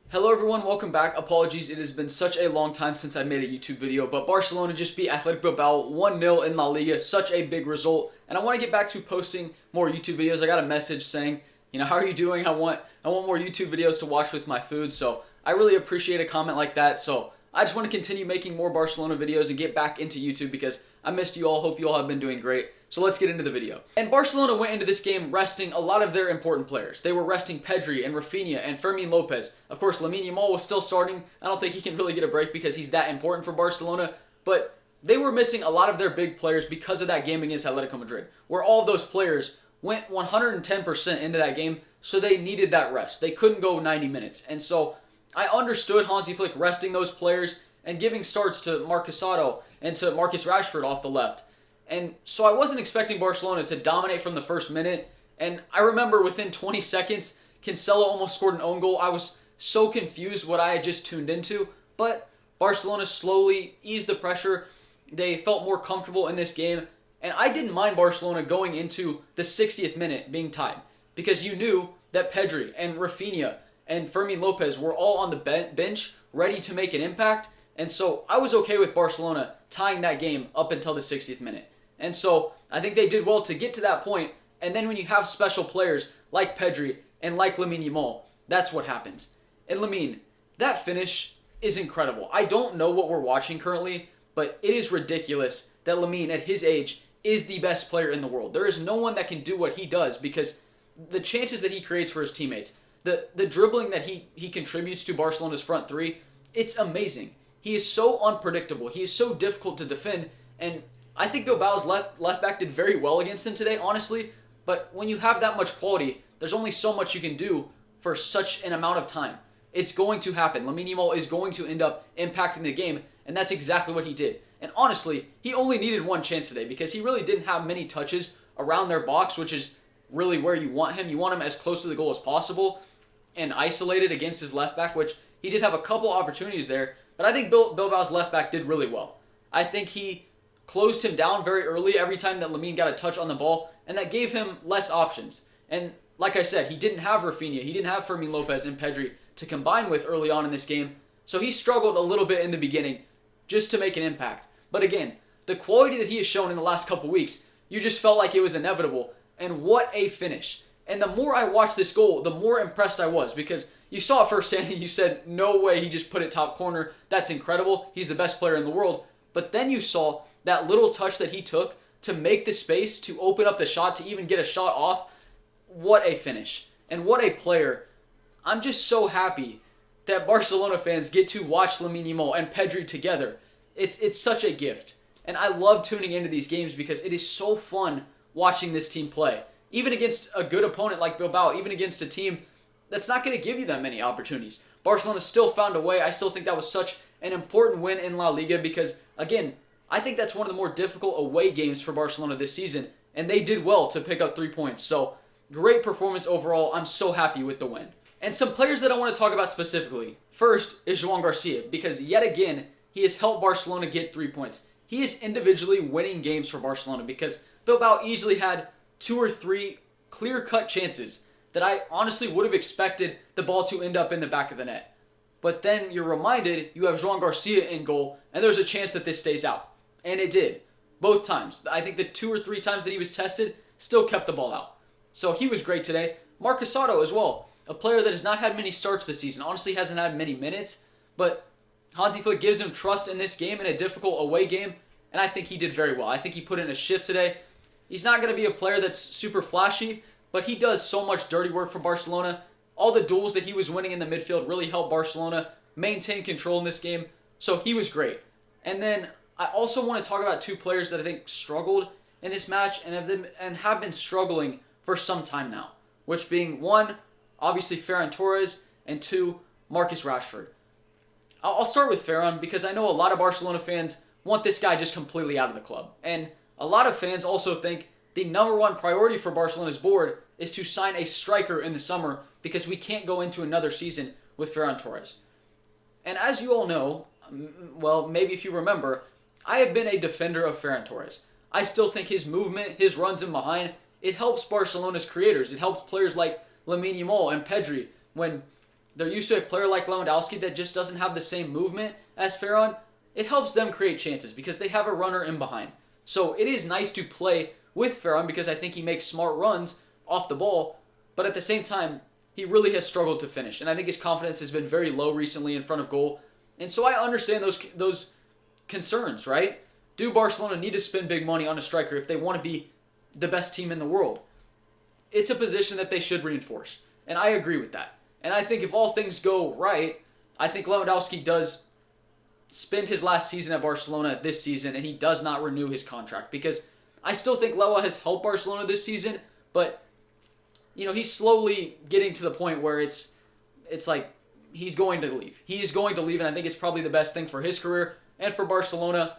Hello everyone, welcome back. Apologies, it has been such a long time since I made a YouTube video, but Barcelona just beat Athletic Bilbao 1-0 in La Liga, such a big result, and I want to get back to posting more YouTube videos. I got a message saying, how are you doing? I want more YouTube videos to watch with my food, so I really appreciate a comment like that. So I just want to continue making more Barcelona videos and get back into YouTube because I missed you all. Hope you all have been doing great. So let's get into the video. And Barcelona went into this game resting a lot of their important players. They were resting Pedri and Rafinha and Fermin Lopez. Of course, Lamine Yamal was still starting. I don't think he can really get a break because he's that important for Barcelona. But they were missing a lot of their big players because of that game against Atletico Madrid, where all of those players went 110% into that game, so they needed that rest. They couldn't go 90 minutes. And so I understood Hansi Flick resting those players and giving starts to Marcus and to Marcus Rashford off the left. And so I wasn't expecting Barcelona to dominate from the first minute. And I remember within 20 seconds, Cancelo almost scored an own goal. I was so confused what I had just tuned into. But Barcelona slowly eased the pressure. They felt more comfortable in this game. And I didn't mind Barcelona going into the 60th minute being tied, because you knew that Pedri and Rafinha and Fermin Lopez were all on the bench ready to make an impact. And so I was okay with Barcelona tying that game up until the 60th minute. And so I think they did well to get to that point. And then when you have special players like Pedri and like Lamine Yamal, that's what happens. And Lamine, that finish is incredible. I don't know what we're watching currently, but it is ridiculous that Lamine, at his age, is the best player in the world. There is no one that can do what he does, because the chances that he creates for his teammates, the dribbling that he contributes to Barcelona's front three, it's amazing. He is so unpredictable. He is so difficult to defend. And I think Bilbao's left back did very well against him today, honestly. But when you have that much quality, there's only so much you can do for such an amount of time. It's going to happen. Lamine Yamal is going to end up impacting the game, and that's exactly what he did. And honestly, he only needed one chance today because he really didn't have many touches around their box, which is really where you want him. You want him as close to the goal as possible and isolated against his left back, which he did have a couple opportunities there. But I think Bilbao's left back did really well. I think he closed him down very early every time that Lamine got a touch on the ball, and that gave him less options. And like I said, he didn't have Rafinha, he didn't have Fermin Lopez and Pedri to combine with early on in this game, so he struggled a little bit in the beginning just to make an impact. But again, the quality that he has shown in the last couple weeks, you just felt like it was inevitable, and what a finish. And the more I watched this goal, the more impressed I was, because you saw it firsthand and you said, no way he just put it top corner. That's incredible. He's the best player in the world. But then you saw that little touch that he took to make the space, to open up the shot, to even get a shot off. What a finish. And what a player. I'm just so happy that Barcelona fans get to watch Lamine Yamal and Pedri together. It's such a gift. And I love tuning into these games because it is so fun watching this team play. Even against a good opponent like Bilbao, even against a team that's not going to give you that many opportunities, Barcelona still found a way. I still think that was such an important win in La Liga because, again, I think that's one of the more difficult away games for Barcelona this season, and they did well to pick up 3 points. So, great performance overall. I'm so happy with the win. And some players that I want to talk about specifically. First is Joan Garcia, because yet again, he has helped Barcelona get 3 points. He is individually winning games for Barcelona because Bilbao easily had 2 or 3 clear-cut chances that I honestly would have expected the ball to end up in the back of the net. But then you're reminded you have Joan Garcia in goal, and there's a chance that this stays out. And it did. Both times. I think the 2 or 3 times that he was tested, still kept the ball out. So he was great today. Marcus as well. A player that has not had many starts this season. Honestly hasn't had many minutes. But Hansi Flick gives him trust in this game, in a difficult away game. And I think he did very well. I think he put in a shift today. He's not going to be a player that's super flashy, but he does so much dirty work for Barcelona. All the duels that he was winning in the midfield really helped Barcelona maintain control in this game. So he was great. And then I also want to talk about 2 players that I think struggled in this match and have been struggling for some time now. Which being 1, obviously Ferran Torres, and 2, Marcus Rashford. I'll start with Ferran because I know a lot of Barcelona fans want this guy just completely out of the club. And a lot of fans also think the number 1 priority for Barcelona's board is to sign a striker in the summer because we can't go into another season with Ferran Torres. And as you all know, well, maybe if you remember, I have been a defender of Ferran Torres. I still think his movement, his runs in behind, it helps Barcelona's creators. It helps players like Lamine Yamal and Pedri when they're used to a player like Lewandowski that just doesn't have the same movement as Ferran, it helps them create chances because they have a runner in behind. So it is nice to play with Ferran because I think he makes smart runs off the ball, but at the same time, he really has struggled to finish. And I think his confidence has been very low recently in front of goal. And so I understand those concerns, right? Do Barcelona need to spend big money on a striker if they want to be the best team in the world? It's a position that they should reinforce. And I agree with that. And I think if all things go right, I think Lewandowski does spend his last season at Barcelona this season and he does not renew his contract. Because I still think Lewa has helped Barcelona this season, but he's slowly getting to the point where it's like he's going to leave. He is going to leave, and I think it's probably the best thing for his career and for Barcelona.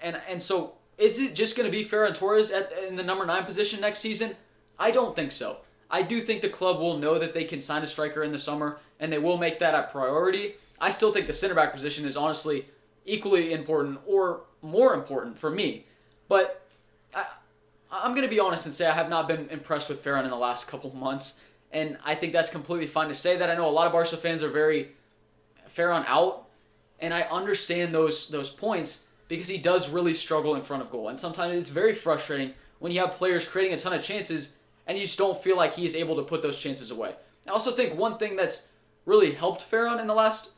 And so is it just going to be Ferran Torres in the number 9 position next season? I don't think so. I do think the club will know that they can sign a striker in the summer, and they will make that a priority. I still think the center back position is honestly equally important or more important for me. But I'm going to be honest and say I have not been impressed with Ferran in the last couple months, and I think that's completely fine to say that. I know a lot of Barca fans are very Ferran out, and I understand those points because he does really struggle in front of goal, and sometimes it's very frustrating when you have players creating a ton of chances and you just don't feel like he is able to put those chances away. I also think one thing that's really helped Ferran in the last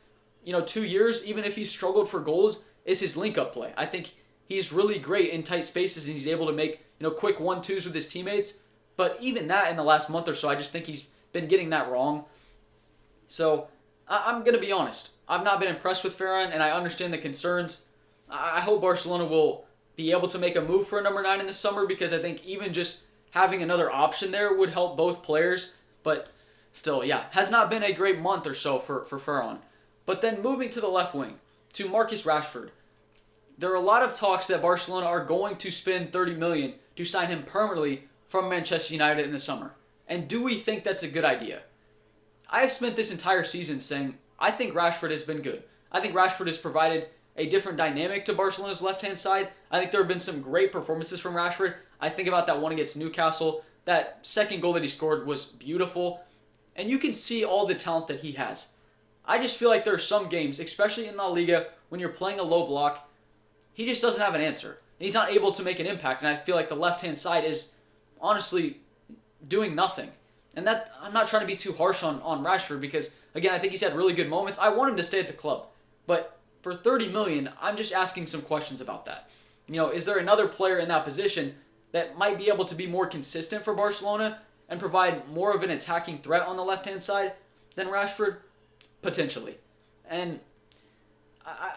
2 years, even if he's struggled for goals, is his link-up play. I think he's really great in tight spaces and he's able to make quick 1-2s with his teammates. But even that in the last month or so, I just think he's been getting that wrong. So I'm going to be honest. I've not been impressed with Ferran, and I understand the concerns. I hope Barcelona will be able to make a move for a number 9 in the summer because I think even just having another option there would help both players. But still, has not been a great month or so for Ferran. But then moving to the left wing, to Marcus Rashford. There are a lot of talks that Barcelona are going to spend $30 million to sign him permanently from Manchester United in the summer. And do we think that's a good idea? I have spent this entire season saying I think Rashford has been good. I think Rashford has provided a different dynamic to Barcelona's left-hand side. I think there have been some great performances from Rashford. I think about that one against Newcastle. That second goal that he scored was beautiful. And you can see all the talent that he has. I just feel like there are some games, especially in La Liga, when you're playing a low block, he just doesn't have an answer. And he's not able to make an impact. And I feel like the left-hand side is honestly doing nothing. And that I'm not trying to be too harsh on Rashford because, again, I think he's had really good moments. I want him to stay at the club. But for $30 million, I'm just asking some questions about that. Is there another player in that position that might be able to be more consistent for Barcelona and provide more of an attacking threat on the left-hand side than Rashford? Potentially. And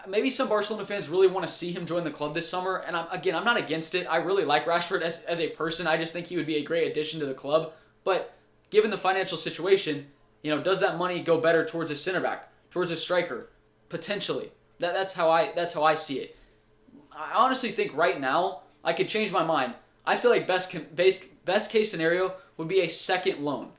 maybe some Barcelona fans really want to see him join the club this summer. And I'm not against it. I really like Rashford as a person. I just think he would be a great addition to the club. But given the financial situation, does that money go better towards a center back, towards a striker? Potentially. That's how I see it. I honestly think right now I could change my mind. I feel like best case scenario would be a second loan.